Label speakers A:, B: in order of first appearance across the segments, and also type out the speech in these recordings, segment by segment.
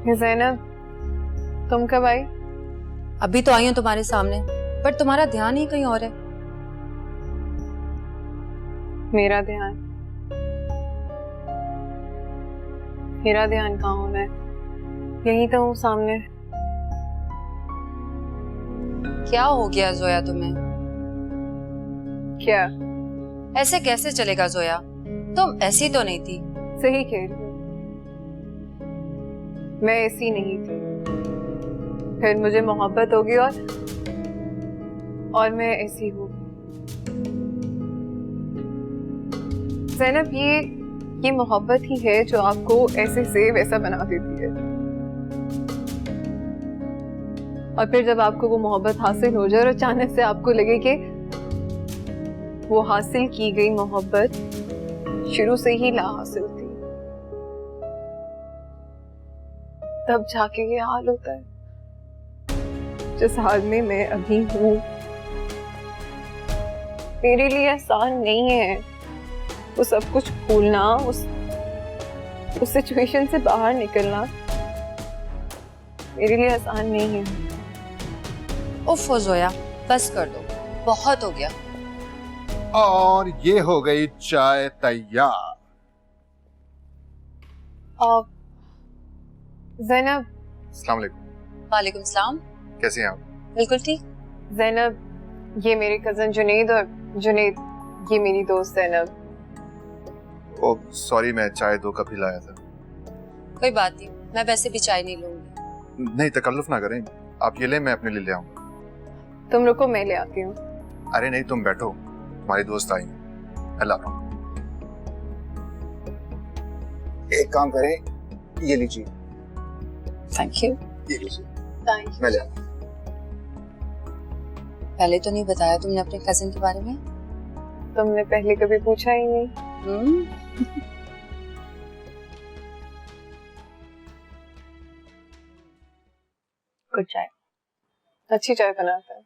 A: ज़ैनब, तुम कब आई?
B: अभी तो आई हूं तुम्हारे सामने, पर तुम्हारा ध्यान ही कहीं और है।
A: मेरा ध्यान कहाँ होना है? यहीं तो हूँ सामने।
B: क्या हो गया जोया तुम्हें?
A: क्या?
B: ऐसे कैसे चलेगा जोया? तुम ऐसी तो नहीं थी।
A: सही कह रही हूँ, मैं ऐसी नहीं थी। फिर मुझे मोहब्बत होगी और मैं ऐसी हूँ। ज़ैनब, ये मोहब्बत ही है जो आपको ऐसे से वैसा बना देती है। और फिर जब आपको वो मोहब्बत हासिल हो जाए और अचानक से आपको लगे कि वो हासिल की गई मोहब्बत शुरू से ही ला हासिल थी, तब जाके ये हाल होता है जिस हाल में मैं अभी हूँ। मेरे लिए आसान नहीं है वो सब कुछ भूलना, उस सिचुएशन से बाहर निकलना मेरे लिए आसान नहीं है।
B: उफ जोया, बस कर दो, बहुत हो गया।
C: और ये हो गई चाय तैयार।
A: ज़ैनब।
C: अस्सलाम वालेकुम।
B: वालेकुम सलाम।
C: कैसी हैं आप?
B: बिल्कुल ठीक।
A: ज़ैनब, ये मेरे कजन जुनैद और जुनैद ये मेरी दोस्त ज़ैनब।
C: ओह सॉरी, मैं चाय 2 कप ही लाया था।
B: कोई बात नहीं, मैं वैसे भी चाय नहीं लूंगी।
C: नहीं, तकल्लुफ ना करें, आप ये ले, मैं अपने लिए ले आऊंगा।
A: तुम रुको, मैं ले आती हूँ।
C: अरे नहीं, तुम बैठो, तुम्हारी दोस्त आई। अल्लाह। एक काम करें, ये लीजिए।
B: Thank you.
C: ये लीजिए,
A: थैंक यू।
C: मैं ले आता हूं।
B: पहले तो नहीं बताया तुमने अपने कजिन के बारे में।
A: तुमने पहले कभी पूछा ही नहीं। गुड चाय, अच्छी चाय बनाता है।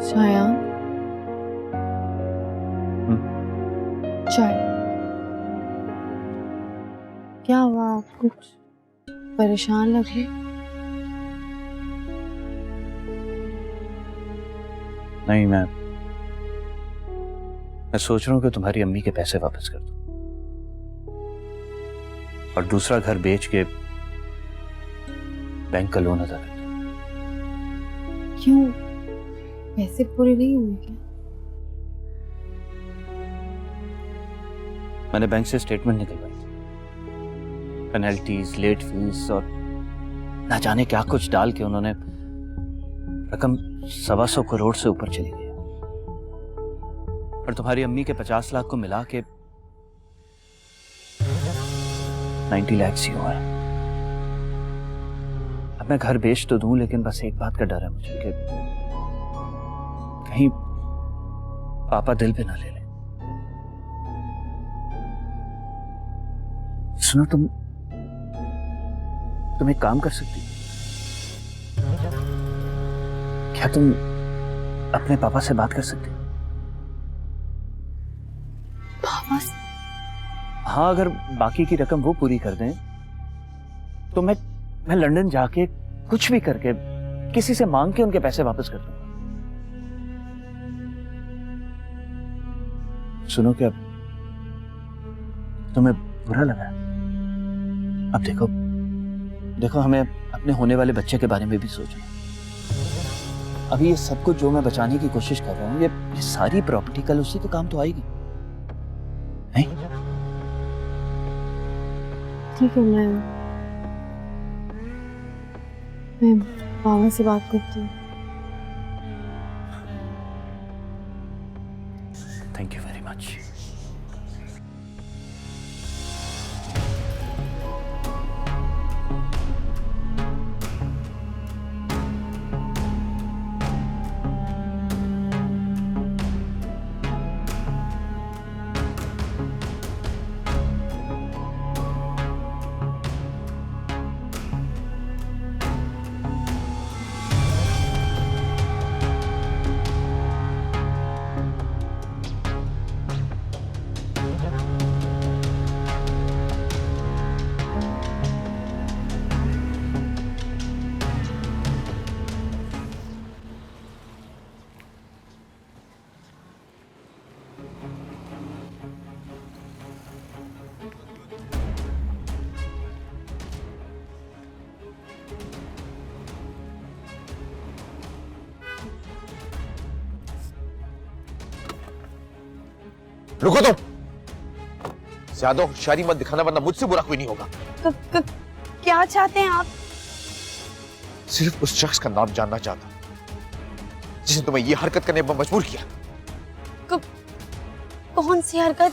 D: छाया, चाय। क्या हुआ, आप कुछ परेशान लग रहे?
E: नहीं, मैं सोच रहा हूँ कि तुम्हारी अम्मी के पैसे वापस कर दूं और दूसरा घर बेच के बैंक का लोन अदा कर दूं।
D: क्यों, पैसे पूरे नहीं हुए क्या?
E: मैंने बैंक से स्टेटमेंट निकलवाई थी, पेनल्टीज, लेट फीस और ना जाने क्या कुछ डाल के उन्होंने रकम 125 करोड़ से ऊपर चली गई और तुम्हारी अम्मी के 50 लाख को मिला के 90 लाख ही हुआ है। अब मैं घर बेच तो दूं, लेकिन बस एक बात का डर है मुझे कि कहीं पापा दिल पे ना ले लें। सुनो, तुम एक काम कर सकती हो क्या? तुम अपने पापा से बात कर सकती हो?
D: पापा से?
E: हाँ, अगर बाकी की रकम वो पूरी कर दें तो मैं लंदन जाके कुछ भी करके किसी से मांग के उनके पैसे वापस कर दूंगा। सुनो, क्या तुम्हें बुरा लगा? अब देखो देखो, हमें अपने होने वाले बच्चे के बारे में भी सोचना। अभी ये सब कुछ जो मैं बचाने की कोशिश कर रहा हूँ, ये सारी प्रॉपर्टी कल उसी के काम तो आएगी, नहीं?
D: ठीक है, मैं बाबा से बात करती हूँ।
E: Thank you very much.
F: रुको तुम, ज्यादा होशियारी मत दिखाना वरना मुझसे बुरा कोई नहीं होगा।
B: क्या चाहते हैं आप?
F: सिर्फ उस शख्स का नाम जानना चाहता जिसने तुम्हें ये हरकत करने पर मजबूर किया।
B: कौन सी हरकत?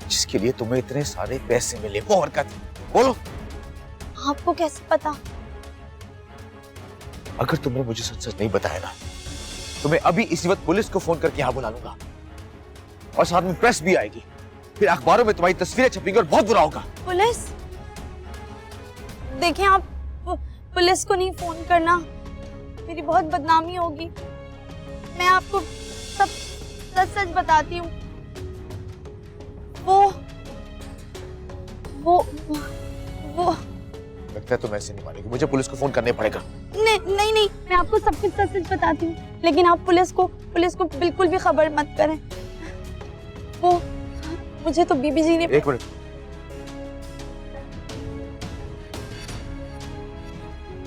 F: जिसके लिए तुम्हें इतने सारे पैसे मिले, वो हरकत बोलो।
B: आपको कैसे पता?
F: अगर तुमने मुझे सच सच नहीं बताया ना, तो मैं अभी इसी वक्त पुलिस को फोन करके यहाँ बुला लूंगा और साथ में प्रेस भी आएगी, फिर अखबारों में तुम्हारी तस्वीरें छपेंगी और बहुत बुरा होगा।
B: पुलिस? देखिए, आप पुलिस को नहीं फोन करना, मेरी बहुत बदनामी होगी। मैं आपको सब सच सच बताती हूँ। वो
F: लगता है तुम ऐसे नहीं मानेगी, मुझे पुलिस को फोन करने पड़ेगा।
B: नहीं, मैं आपको सब कुछ सच सच बताती हूँ, लेकिन आप पुलिस को बिल्कुल भी खबर मत करें। वो मुझे तो बीबी जी ने।
F: एक मिनट,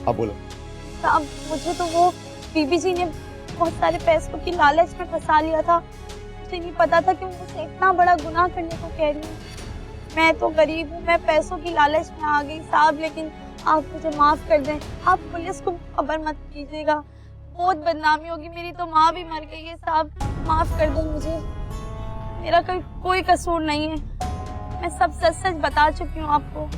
F: आप बोलो।
B: साहब, मुझे तो वो बीबी जी ने बहुत सारे पैसों की लालच में फंसा लिया था। मुझे नहीं पता था कि वो मुझसे इतना बड़ा गुनाह करने को कह रही है। मैं तो गरीब हूँ, मैं पैसों की लालच में आ गई साहब, लेकिन आप मुझे माफ कर दें। आप पुलिस को खबर मत कीजिएगा, बहुत बदनामी होगी। मेरी तो माँ भी मर गई है साहब, माफ कर दें मुझे, मेरा कोई कसूर नहीं है। मैं सब सच सच बता चुकी हूँ आपको।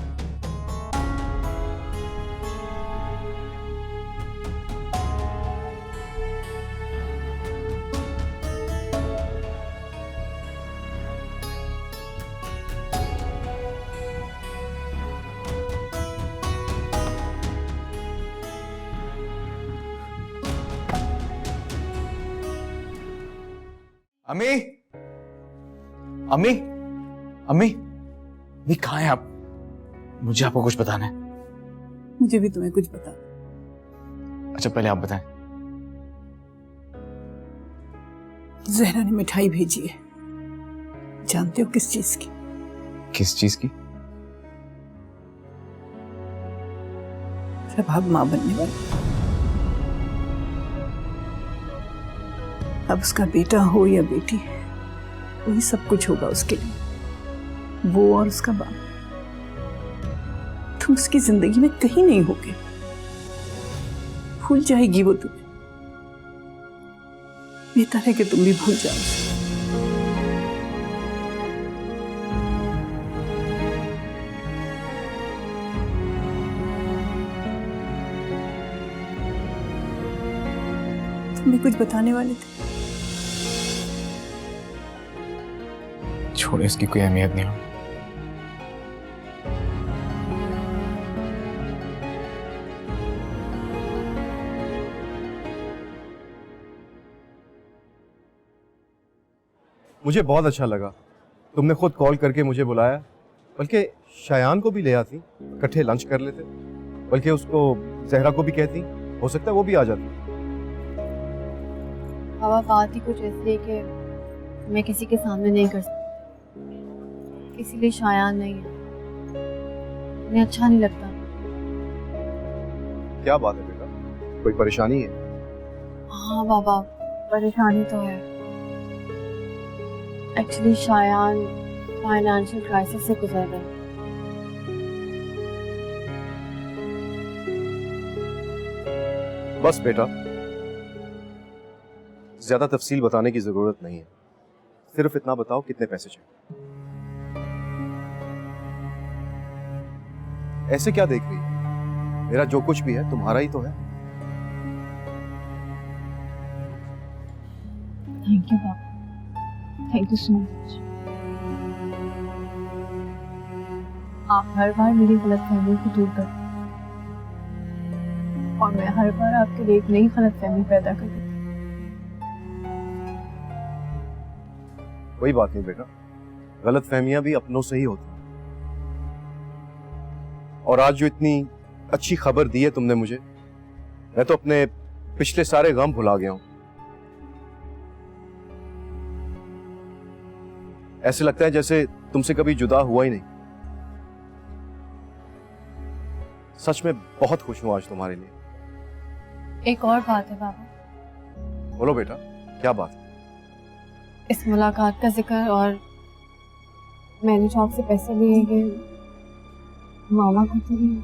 F: अम्मी, अम्मी, अम्मी, अम्मी कहाँ हैं आप? मुझे आपको कुछ बताना है।
G: मुझे भी तुम्हें कुछ बता।
F: अच्छा, पहले आप बताएं।
G: जहरा ने मिठाई भेजी है, जानते हो किस चीज की?
F: किस चीज की?
G: प्रभाव मां बनने वाली। अब उसका बेटा हो या बेटी, वही सब कुछ होगा उसके लिए, वो और उसका बाप। तुम उसकी जिंदगी में कहीं नहीं होगे, भूल जाएगी वो तुम्हें। बेहतर है कि तुम भी भूल जाओ उसे। तुम भी कुछ बताने वाले थे।
F: छोड़ो, इसकी कोई अहमियत नहीं हो।
H: मुझे बहुत अच्छा लगा तुमने खुद कॉल करके मुझे बुलाया, बल्कि शायान को भी ले आती, इकट्ठे लंच कर लेते, बल्कि उसको जहरा को भी कहती, हो सकता है वो भी आ जाती।
D: बाबा, बात ही कुछ ऐसी है कि मैं किसी के सामने नहीं कर सकती। इसीलिए शायान नहीं है। मुझे अच्छा नहीं लगता।
H: क्या बात है बेटा, कोई परेशानी है?
D: हाँ बाबा, परेशानी तो है। एक्चुअली शायान फाइनेंशियल क्राइसिस से गुजर रहे हैं।
H: बस बेटा, ज्यादा तफसील बताने की जरूरत नहीं है, सिर्फ इतना बताओ कितने पैसे चाहिए। ऐसे क्या देख रही है? मेरा जो कुछ भी है तुम्हारा ही तो है।
D: Thank you Baba, thank you so much. आप हर बार मेरी गलतफहमी को दूर करते हैं और मैं हर बार आपके लिए एक नई गलतफहमी पैदा करती हूँ।
H: कोई बात नहीं बेटा, गलतफहमियां भी अपनों से ही होती हैं। और आज जो इतनी अच्छी खबर दी है तुमने मुझे, मैं तो अपने पिछले सारे गम भुला गया हूं। ऐसे लगता है जैसे तुमसे कभी जुदा हुआ ही नहीं। सच में बहुत खुश हूं आज तुम्हारे लिए।
D: एक और बात है बाबा।
H: बोलो बेटा, क्या बात है?
D: इस मुलाकात का जिक्र और मैंने जो आपसे पैसे लिए कि मामा को तो नहीं।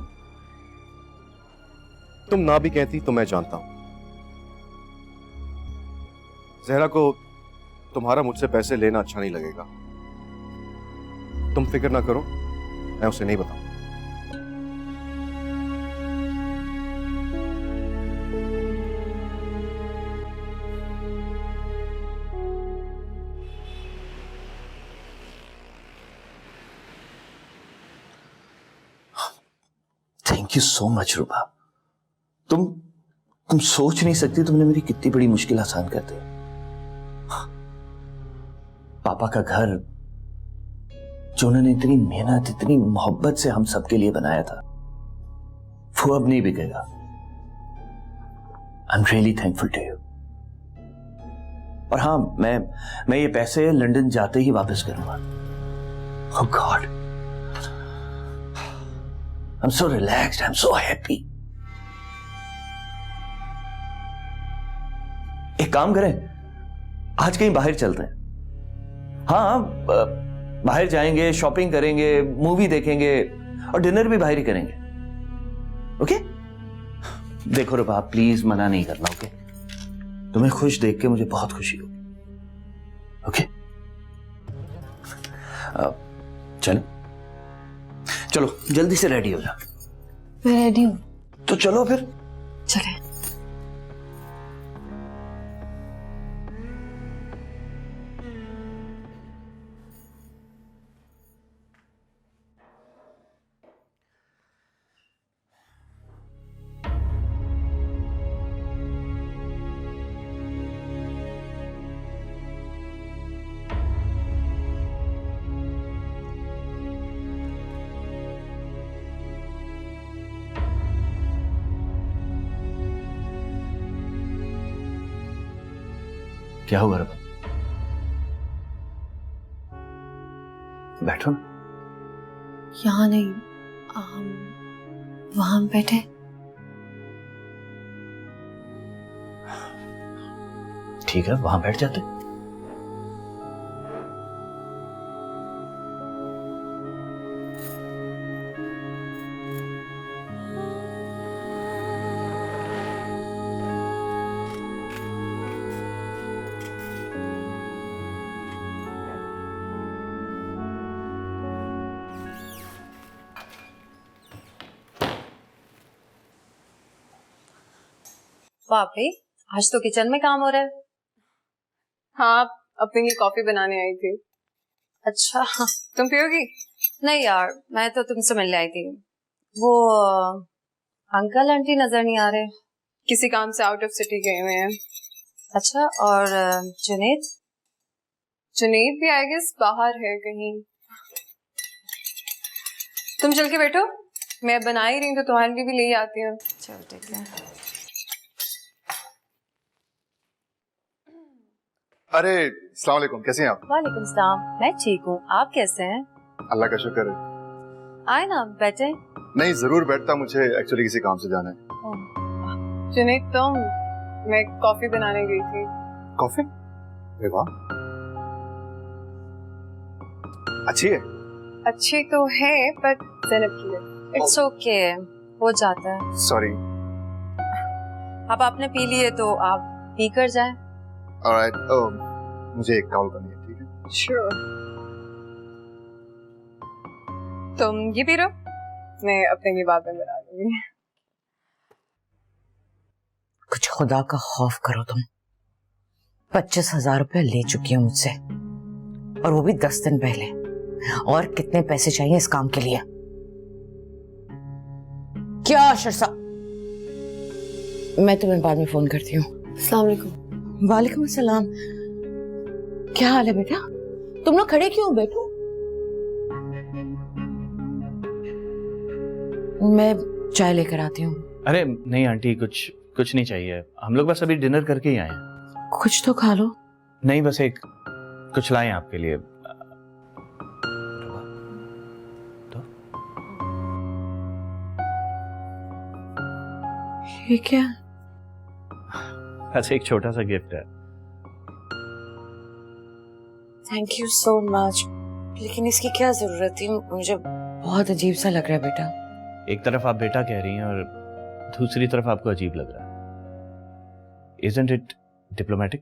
H: तुम ना भी कहती तो मैं जानता हूं। जहरा को तुम्हारा मुझसे पैसे लेना अच्छा नहीं लगेगा। तुम फिक्र ना करो, मैं उसे नहीं बताऊं।
E: Thank you so much रूबा। तुम सोच नहीं सकती तुमने मेरी कितनी बड़ी मुश्किल आसान कर दी। पापा का घर जो उन्होंने इतनी मेहनत इतनी मोहब्बत से हम सबके लिए बनाया था, वो अब नहीं बिकेगा। I am really thankful to you. और हाँ, मैं ये पैसे लंदन जाते ही वापस करूंगा। ओह God, I'm so relaxed. I'm so happy. एक काम करें, आज कहीं बाहर चलते हैं। हाँ, बाहर जाएंगे, शॉपिंग करेंगे, मूवी देखेंगे और डिनर भी बाहर ही करेंगे। ओके? देखो रूबा, प्लीज मना नहीं करना। ओके? तुम्हें खुश देख के मुझे बहुत खुशी होगी। ओके? चलो चलो जल्दी से रेडी हो जा।
D: मैं रेडी हूँ।
E: तो चलो फिर।
D: चले।
E: क्या हुआ रूबा? बैठो।
D: यहाँ नहीं, वहां बैठे।
E: ठीक है, वहां बैठ जाते।
I: बाप रे, आज तो किचन में काम हो रहा है।
A: हाँ, अपने लिए कॉफी बनाने आई थी।
I: अच्छा,
A: तुम पियोगी?
I: नहीं यार, मैं तो तुमसे मिलने आई थी। वो अंकल आंटी नजर नहीं आ रहे।
A: किसी काम से आउट ऑफ सिटी गए हुए हैं।
I: अच्छा, और जुनेद?
A: जुनेद भी आई गेस बाहर है कहीं। तुम चल के बैठो, मैं बना ही रही हूँ तो तुम्हारे लिए भी ले आती हूँ।
I: चल ठीक है।
C: अरे अस्सलाम वालेकुम, कैसे हैं आप?
I: वालेकुम सलाम, मैं ठीक हूँ। आप कैसे हैं?
C: अल्लाह का शुक्र है।
I: आए ना, बैठे।
C: नहीं, जरूर बैठता, मुझे एक्चुअली किसी काम से जाना है।
A: जुनैद, तो मैं कॉफी बनाने गई थी।
C: कॉफी? अरे वाह, अच्छी है।
A: अच्छी तो है पर ज़ैनब की है।
I: इट्स ओके, हो जाता है।
C: सॉरी।
I: अब आपने पी लिए तो आप पी कर जाए।
C: ऑलराइट, मुझे एक कॉल करनी है, ठीक है?
A: श्योर। तुम ये पी रहो, मैं अपने लिए बाद में बना लूंगी।
J: कुछ खुदा का खौफ करो तुम। 25,000 रुपए ले चुकी हूं मुझसे, और वो भी 10 दिन पहले। और कितने पैसे चाहिए इस काम के लिए? क्या शर्सा, मैं तुम्हें बाद में फोन करती हूँ।
D: अस्सलाम वालेकुम।
J: वालेकुम अस्सलाम। क्या हाल है बेटा? तुम लोग खड़े क्यों? बैठो, मैं चाय लेकर आती हूँ।
E: अरे नहीं आंटी, कुछ नहीं चाहिए, हम लोग बस अभी डिनर करके ही आए हैं।
J: कुछ तो खा लो।
E: नहीं, बस एक कुछ लाए आपके लिए। तो
J: ये क्या?
E: अच्छा, एक छोटा सा गिफ्ट है।
J: थैंक यू सो मच, लेकिन इसकी क्या जरूरत थी? मुझे बहुत अजीब सा लग रहा है बेटा।
E: एक तरफ आप बेटा कह रही हैं और दूसरी तरफ आपको अजीब लग रहा है। Isn't it diplomatic?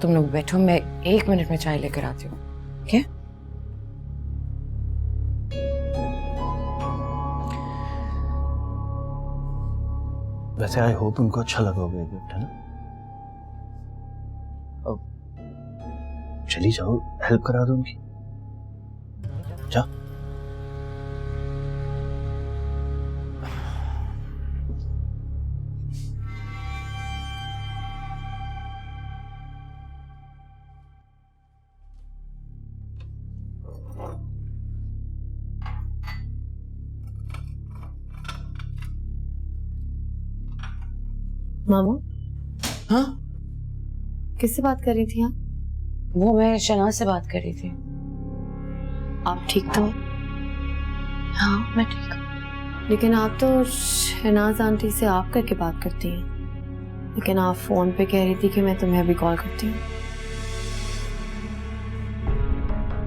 J: तुम लोग बैठो, मैं 1 मिनट में चाय लेकर आती हूँ। क्या?
E: वैसे आई होप उनको अच्छा लगा होगा गिफ्ट, है ना? अब चली जाओ, हेल्प करा दो उनकी। जा।
D: मामू,
J: हाँ,
D: किससे बात कर रही थी आप?
J: वो मैं शनाज से बात कर रही थी।
D: आप ठीक तो?
J: हाँ, मैं ठीक हूँ।
D: लेकिन आप तो शहनाज आंटी से आप करके बात करती हैं, लेकिन आप फोन पे कह रही थी कि मैं तुम्हें अभी कॉल करती हूँ।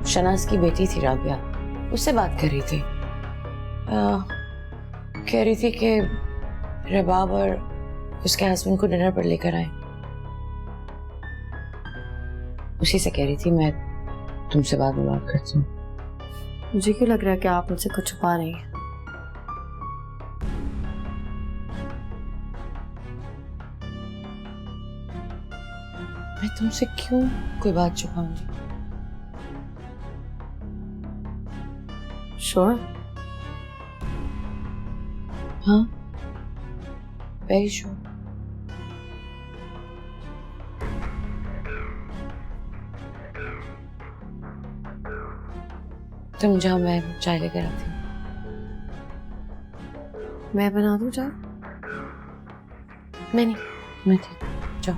J: शनाज की बेटी थी राबिया, उससे बात कर रही थी। कह रही थी कि रबाब और उसके हस्बैंड को डिनर पर लेकर आए। उसी से कह रही थी मैं तुमसे बाद में बात करती हूँ।
D: मुझे क्यों लग रहा है कि आप मुझसे कुछ छुपा रही हैं?
J: मैं तुमसे क्यों कोई बात छुपाऊंगी?
D: श्योर?
J: हाँ, वेरी श्योर। तुम जाओ, मैं चाय लेकर आती हूँ।
D: मैं बना दूँ चाय?
J: नहीं, मैं ठीक हूँ, जाओ।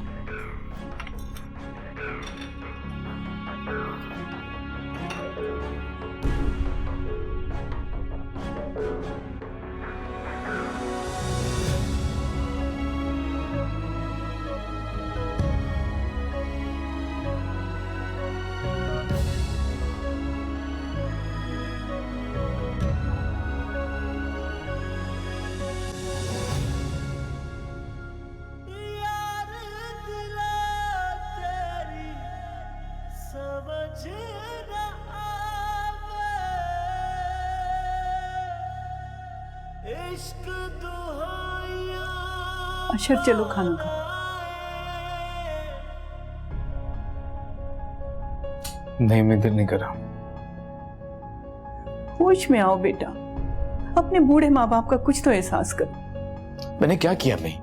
G: अशर, चलो खाना खा।
H: नहीं, मैं दिल नहीं कर रहा।
G: होश में आओ बेटा, अपने बूढ़े माँ बाप का कुछ तो एहसास करो।
F: मैंने क्या किया? मैं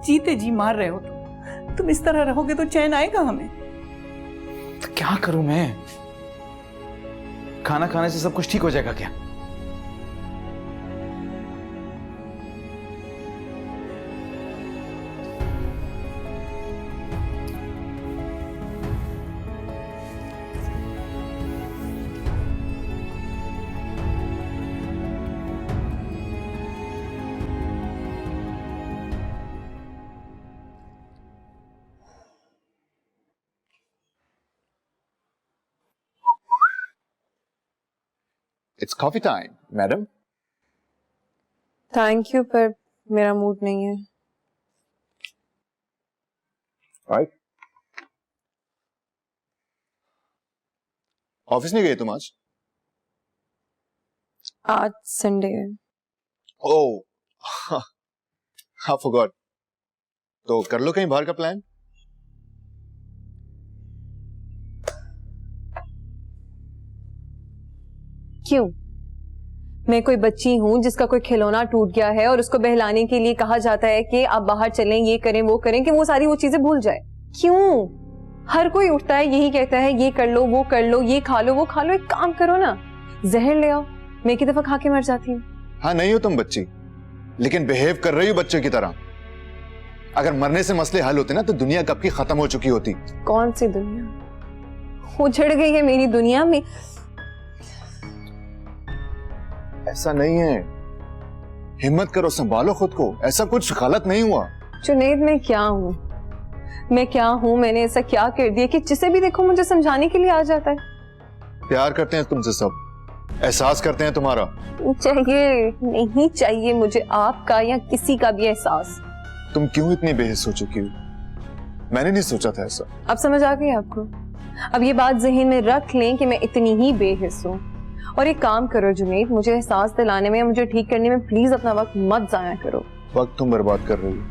G: जीते जी मार रहे हो तुम इस तरह रहोगे तो चैन आएगा हमें?
F: तो क्या करूं मैं? खाना खाने से सब कुछ ठीक हो जाएगा क्या?
C: It's coffee time madam.
A: Thank you, पर मेरा मूड नहीं है।
C: राइट। ऑफिस नहीं गए तुम आज?
A: आज संडे है।
C: ओह, हाँ फॉरगॉट। तो कर लो कहीं बाहर का प्लान।
A: क्यों? मैं कोई बच्ची हूं जिसका कोई खिलौना टूट गया है और उसको बहलाने के लिए कहा जाता है कि आप बाहर चलें, ये करें वो करें, कि वो सारी वो चीजें भूल जाए? क्यों? हर कोई उठता है यही कहता है ये कर लो, वो कर लो, ये खा लो, वो खा लो। एक काम करो ना, जहर ले आओ, मैं एक दफा खा के मर जाती हूँ।
C: हाँ नहीं हो तुम बच्ची, लेकिन बिहेव कर रही हो बच्चों की तरह। अगर मरने से मसले हल होते ना तो दुनिया कब की खत्म हो चुकी होती।
A: कौन सी दुनिया? उजड़ गई है मेरी दुनिया में।
C: ऐसा नहीं है, हिम्मत करो, संभालो खुद को, ऐसा कुछ गलत नहीं हुआ।
A: जुनैद, मैं क्या हूँ? मैं क्या हूँ? मैंने ऐसा क्या कर दिया कि जिसे भी देखो मुझे समझाने के लिए आ जाता है?
C: प्यार करते हैं तुमसे सब, एहसास करते हैं तुम्हारा।
A: चाहिए नहीं चाहिए मुझे आपका या किसी का भी एहसास।
C: तुम क्यों इतनी बेहिस हो चुकी हो? मैंने नहीं सोचा था ऐसा।
A: अब समझ आ गई आपको? अब ये बात ज़हन में रख लें कि मैं इतनी ही बेहिस हूँ। और एक काम करो जुनैद, मुझे एहसास दिलाने में या मुझे ठीक करने में प्लीज अपना वक्त मत जाया करो।
C: वक्त तुम बर्बाद कर रही हो,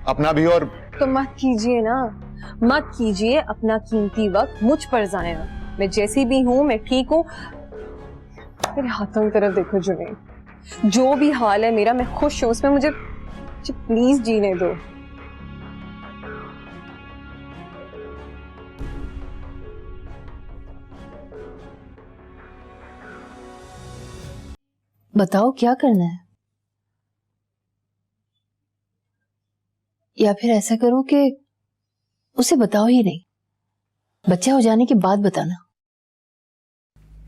C: अपना भी। और
A: तो मत कीजिए ना, मत कीजिए अपना कीमती वक्त मुझ पर जाया। मैं जैसी भी हूँ, मैं ठीक हूँ। मेरे हाथों की तरफ देखो जुनैद, जो भी हाल है मेरा, मैं खुश हूँ उसमें। मुझे प्लीज जीने दो।
D: बताओ क्या करना है, या फिर ऐसा करो कि उसे बताओ ही नहीं, बच्चा हो जाने के बाद बताना।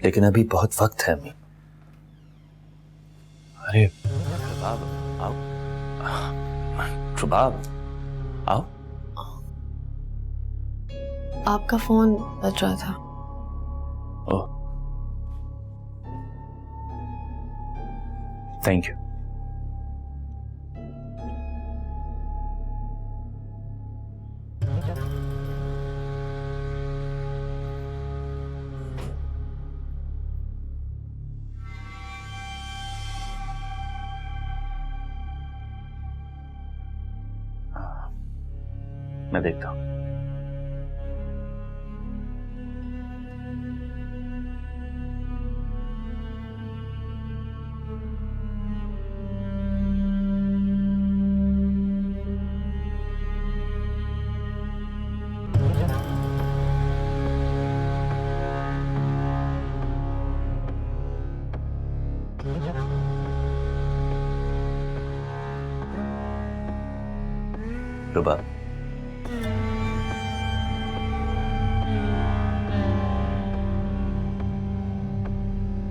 E: लेकिन अभी बहुत वक्त है अम्मी। अरे रुबाब आओ, रुबाब आओ।
D: आपका फोन बज रहा था।
E: ओह, थैंक यू। मैं देखता हूं। रुबा,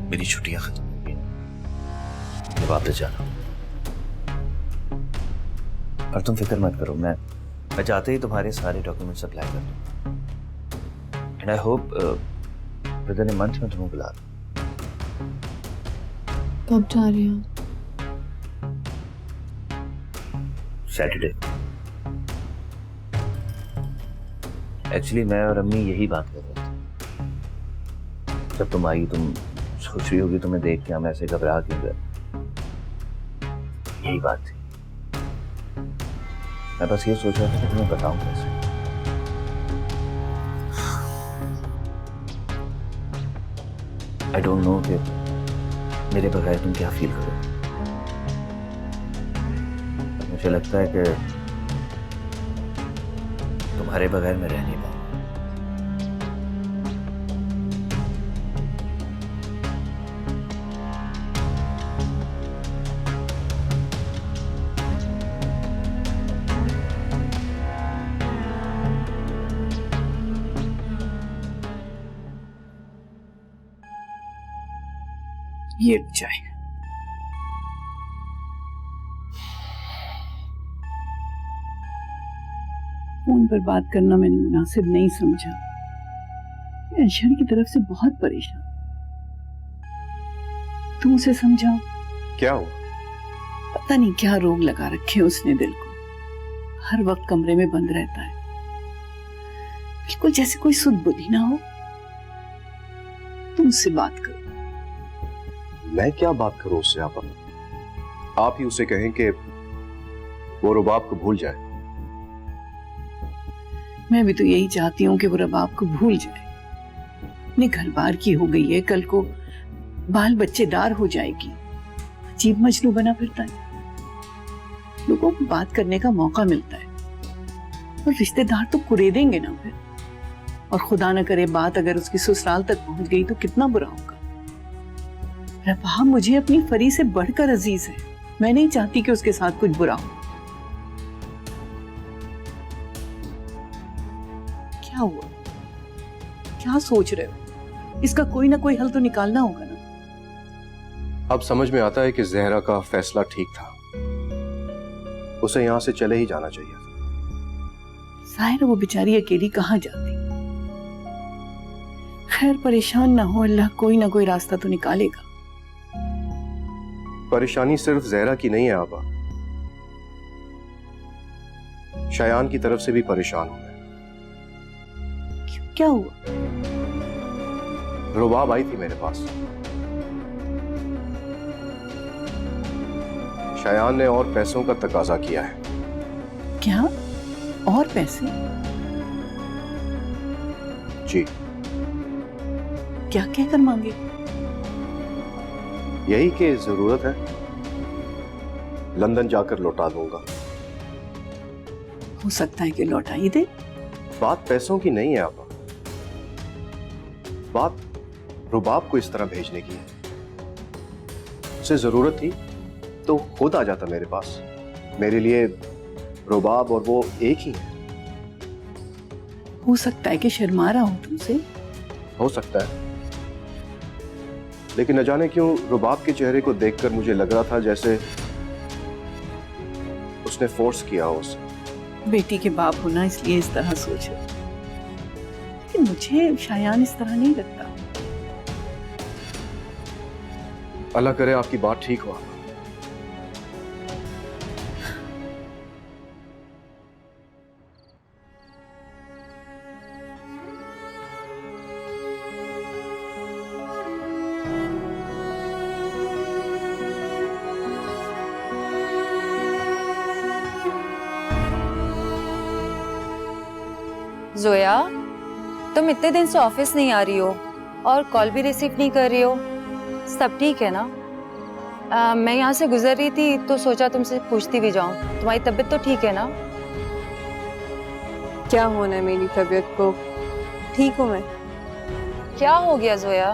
E: मेरी छुट्टियां खत्म हो गई, मैं वापस जा रहा हूं। और तुम फिक्र मत करो, मैं चाहते ही तुम्हारे सारे डॉक्यूमेंट्स अप्लाई कर दूं। And I hope with in a month में तुम्हें बुला दूं।
D: कब जा रहे हो?
E: सैटरडे। एक्चुअली मैं और अम्मी यही बात कर रहे थे। जब तुम आई, तुम सोच रही होगी तुम्हें देख के हम ऐसे घबरा क्यों गए। यही बात थी। मैं बस ये सोच रहा था कि तुम्हें बताऊं कैसे। आई डोंट नो कि मेरे बगैर तुम क्या फील करोगे। मुझे लगता है कि तुम्हारे बगैर मैं रह नहीं पाऊंगा।
G: ये चाय। फोन पर बात करना मैंने मुनासिब नहीं समझा। मैं अशहर की तरफ से बहुत परेशान। तुम उसे समझाओ।
H: क्या हुआ?
G: पता नहीं क्या रोग लगा रखे उसने दिल को, हर वक्त कमरे में बंद रहता है, बिल्कुल जैसे कोई सुध बुद्धि ना हो। तुम उससे बात करो।
H: मैं क्या बात करूं उससे? आप ही उसे कहें कि वो रुबाब को भूल जाए।
G: मैं भी तो यही चाहती हूँ कि वो रबाब को भूल जाए। अपने घर बार की हो गई है, कल को बाल बच्चेदार हो जाएगी, अजीब मजनू बना फिरता है। लोगों को बात करने का मौका मिलता है और रिश्तेदार तो कुरेदेंगे ना फिर। और खुदा न करे बात अगर उसकी ससुराल तक पहुंच गई तो कितना बुरा होगा। रबाब मुझे अपनी फरी से बढ़कर अजीज है, मैं नहीं चाहती कि उसके साथ कुछ बुरा हो। क्या हुआ? क्या सोच रहे हो? इसका कोई ना कोई हल तो निकालना होगा ना।
H: अब समझ में आता है कि जहरा का फैसला ठीक था, उसे यहां से चले ही जाना चाहिए था।
G: जाहिर वो बेचारी अकेली कहां जाती। खैर परेशान ना हो, अल्लाह कोई ना कोई रास्ता तो निकालेगा।
H: परेशानी सिर्फ जहरा की नहीं है आबा, शयान की तरफ से भी परेशान हूं मैं।
G: क्या हुआ?
H: रुबाब आई थी मेरे पास। शयान ने और पैसों का तकाजा किया है।
G: क्या? और पैसे?
H: जी।
G: क्या कहकर मांगे?
H: यही कि जरूरत है, लंदन जाकर लौटा दूंगा।
G: हो सकता है कि लौटा ही दे।
H: बात पैसों की नहीं है आपा, बात रुबाब को इस तरह भेजने की है। उसे जरूरत थी तो खुद आ जाता मेरे पास। मेरे लिए रुबाब और वो एक ही है।
G: हो सकता है कि शर्मा रहा हूं तुमसे।
H: हो सकता है, लेकिन न जाने क्यों रुबाब के चेहरे को देखकर मुझे लग रहा था जैसे उसने फोर्स किया हो उसे।
G: बेटी के बाप होना इसलिए इस तरह सोचे, लेकिन मुझे शायान इस तरह नहीं लगता।
H: अल्लाह करे आपकी बात ठीक हो।
I: जोया, तुम इतने दिन से ऑफिस नहीं आ रही हो और कॉल भी रिसीव नहीं कर रही हो। सब ठीक है ना? मैं यहाँ से गुजर रही थी तो सोचा तुमसे पूछती भी जाऊं। तुम्हारी तबीयत तो ठीक है ना?
A: क्या होना है मेरी तबीयत को? ठीक हूँ मैं।
I: क्या हो गया जोया?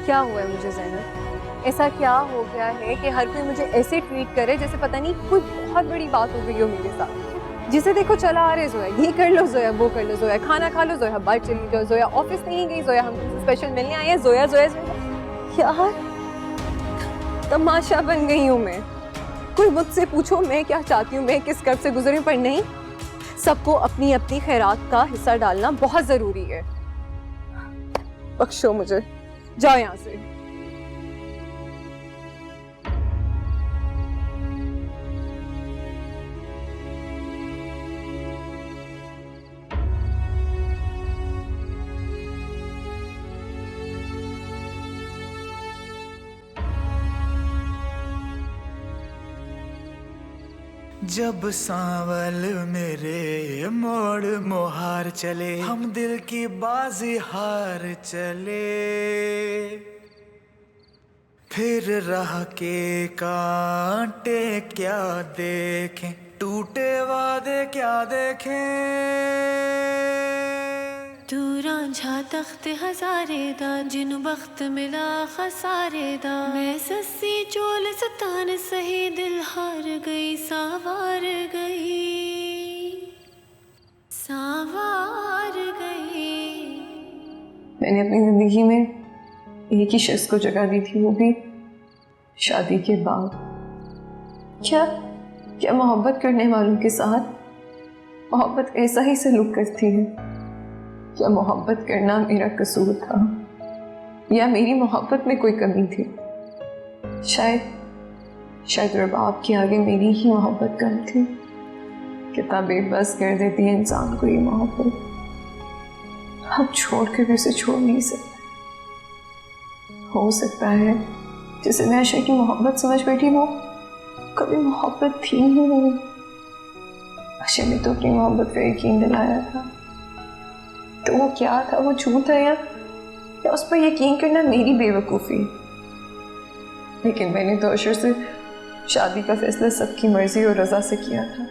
A: क्या हुआ है मुझे ज़ैनब? ऐसा क्या हो गया है कि हर कोई मुझे ऐसे ट्रीट करे जैसे पता नहीं कोई बहुत बड़ी बात हो गई हो मेरे साथ। जिसे देखो चला आ रहे जोया, ये कर लो जोया, वो कर लो जोया, खाना खा लो जोया, बाहर चली जाओ जोया, ऑफिस नहीं गई जोया, हम तुमसे स्पेशल मिलने आए हैं जोया जोया जोया। यार तमाशा बन गई हूँ मैं। कोई मुझसे पूछो मैं क्या चाहती हूँ, मैं किस कर्ब से गुजरी हूँ, पर नहीं, सबको अपनी अपनी खैरात का हिस्सा डालना बहुत जरूरी है। बख्शो मुझे, जाओ यहाँ से।
K: जब सांवल मेरे मोड़ मोहार चले, हम दिल की बाजी हार चले, फिर राह के कांटे क्या देखें, टूटे वादे क्या देखें। तू रांझा तख्त हजारे दा, जिन वक्त मिला खसारे दा, मैं सस्सी चोल सतान सही दिल हार गई, सावार गई, सावार गई।
A: मैंने अपनी जिंदगी में एक ही शख्स को जगह दी थी, वो भी शादी के बाद। क्या क्या मोहब्बत करने वालों के साथ मोहब्बत ऐसा ही सलूक करती है? क्या मोहब्बत करना मेरा कसूर था या मेरी मोहब्बत में कोई कमी थी? शायद रबाब के आगे मेरी ही मोहब्बत कम थी। कितना बेबस कर देती है इंसान को ये मोहब्बत। अब छोड़ कर भी उसे छोड़ नहीं सकते। हो सकता है जिसे मैं आशा की मोहब्बत समझ बैठी वो कभी मोहब्बत थी ही नहीं। आशा ने तो अपनी मोहब्बत का यकीन दिलाया था, तो वो क्या था? वो झूठ था या उस पर यकीन करना मेरी बेवकूफ़ी। लेकिन मैंने तो अशर से शादी का फैसला सबकी मर्जी और रजा से किया था।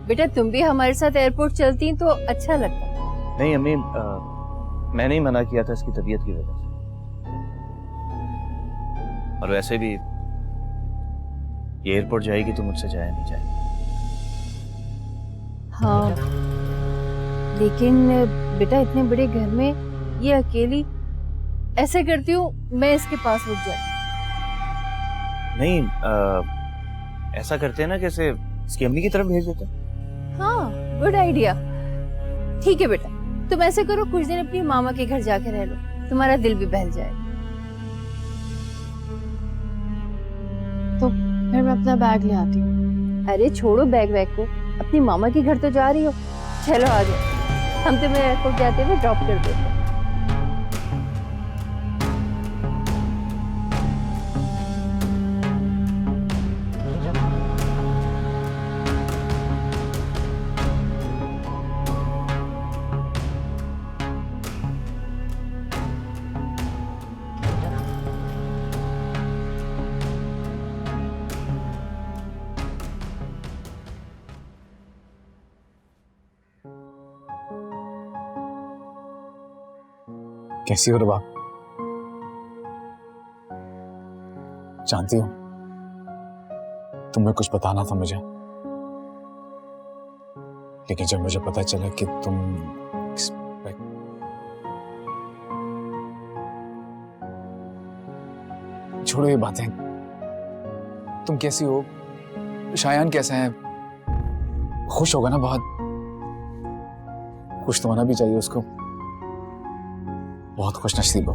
D: बेटा तुम भी हमारे साथ एयरपोर्ट चलती तो अच्छा लगता।
E: नहीं अम्मी, मैंने ही मना किया था इसकी तबीयत की वजह से। और वैसे भी ये एयरपोर्ट जाएगी तो मुझसे जाया नहीं जाएगा।
D: हाँ लेकिन बेटा इतने बड़े घर में ये अकेली, ऐसे करती हूँ मैं इसके पास रुक जाती।
E: नहीं ऐसा करते हैं ना, कैसे इसकी अम्मी की तरफ भेज देते हैं।
D: हाँ गुड आइडिया। ठीक है बेटा, तुम ऐसे करो कुछ दिन अपनी मामा के घर जाके रह लो, तुम्हारा दिल भी बहल जाए।
B: तो फिर मैं अपना बैग ले आती हूँ।
D: अरे छोड़ो बैग को, अपनी मामा के घर तो जा रही हो। चलो आ जाओ, हम तुम्हें एयरपोर्ट जाते हुए ड्रॉप कर देते हैं।
L: कैसी हो रबाब? जानती हो तुम्हें कुछ बताना था मुझे, लेकिन जब मुझे पता चला कि तुम छोड़ो ये बातें। तुम कैसी हो? शायान कैसा है? खुश होगा ना बहुत? खुश तो होना भी चाहिए उसको। बहुत खुश नसीब हो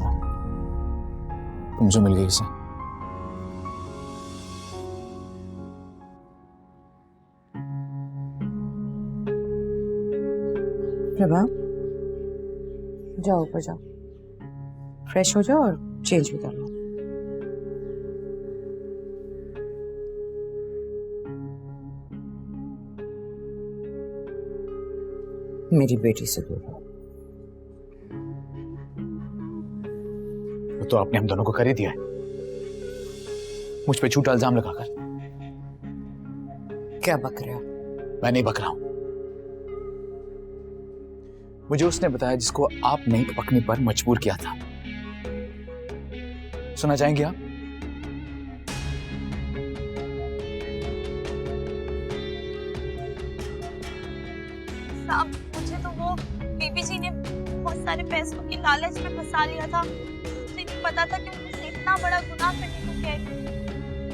L: तुम जो मिल गई उसे।
J: प्रभा जाओ ऊपर जाओ, फ्रेश हो जाओ और चेंज भी कर लो। मेरी बेटी से दूर रहो।
L: तो आपने हम दोनों को कर ही दिया है, मुझ पे झूठा इल्जाम लगाकर।
J: क्या बक रहे हो?
L: मैं नहीं बक रहा हूं। मुझे उसने बताया जिसको आपने पकने पर मजबूर किया था। सुना चाहेंगे आप?
B: साहब मुझे तो वो बीबी जी ने बहुत सारे पैसों की लालच में फंसा लिया था। मुझे नहीं पता था कि मुझसे इतना बड़ा गुनाह करने को कह रही है।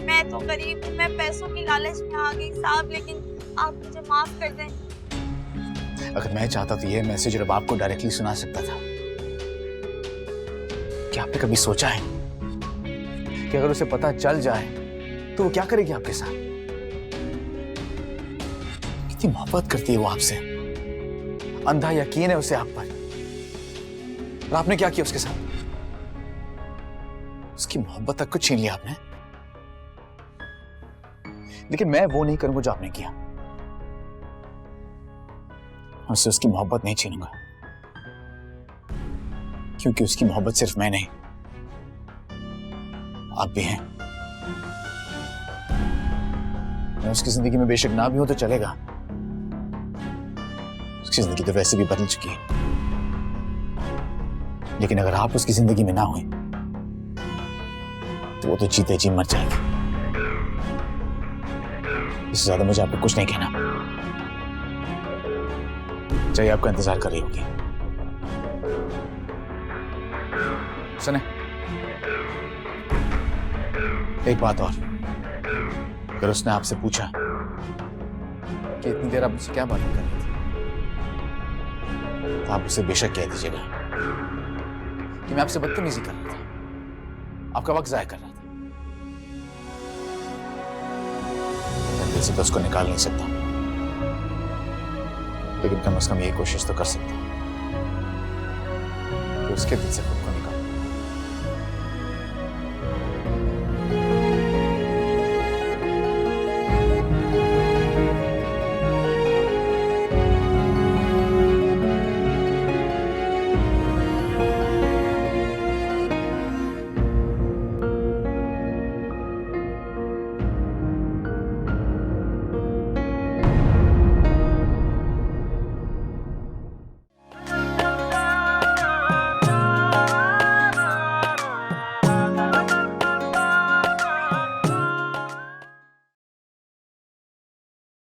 B: मैं तो गरीब हूँ, मैं पैसों की लालच में आ गई साहब, लेकिन आप मुझे माफ कर दें।
L: अगर मैं चाहता तो यह मैसेज रबाब को डायरेक्टली सुना सकता था। क्या आपने कभी सोचा है कि अगर उसे पता चल जाए तो वो क्या करेगी आपके साथ? कितनी मोहब्बत करती है वो आपसे, अंधा यकीन है उसे आप पर। और आपने क्या किया उसके साथ? उसकी मोहब्बत तक को छीन लिया आपने, लेकिन मैं वो नहीं करूंगा जो आपने किया। उससे उसकी मोहब्बत नहीं छीनूंगा, क्योंकि उसकी मोहब्बत सिर्फ मैं नहीं, आप भी हैं। मैं उसकी जिंदगी में बेशक ना भी हो तो चलेगा, उसकी जिंदगी तो वैसे भी बदल चुकी है, लेकिन अगर आप उसकी जिंदगी में ना हुए तो वो तो जीते जी मर जाएगी। इससे ज्यादा मुझे आपको कुछ नहीं कहना, चाहिए आपका इंतजार कर रही होगी। सुने, एक बात और, अगर उसने आपसे पूछा कि इतनी देर आप मुझसे क्या बातें कर रही थी, तो आप उसे बेशक कह दीजिएगा कि मैं आपसे बदतमीजी कर रहा था, आपका वक्त जाया कर रहा था। मैं दिल से तो उसको निकाल नहीं सकता, लेकिन कम से कम ये कोशिश तो कर सकता हूं कि उसके दिल से खुद को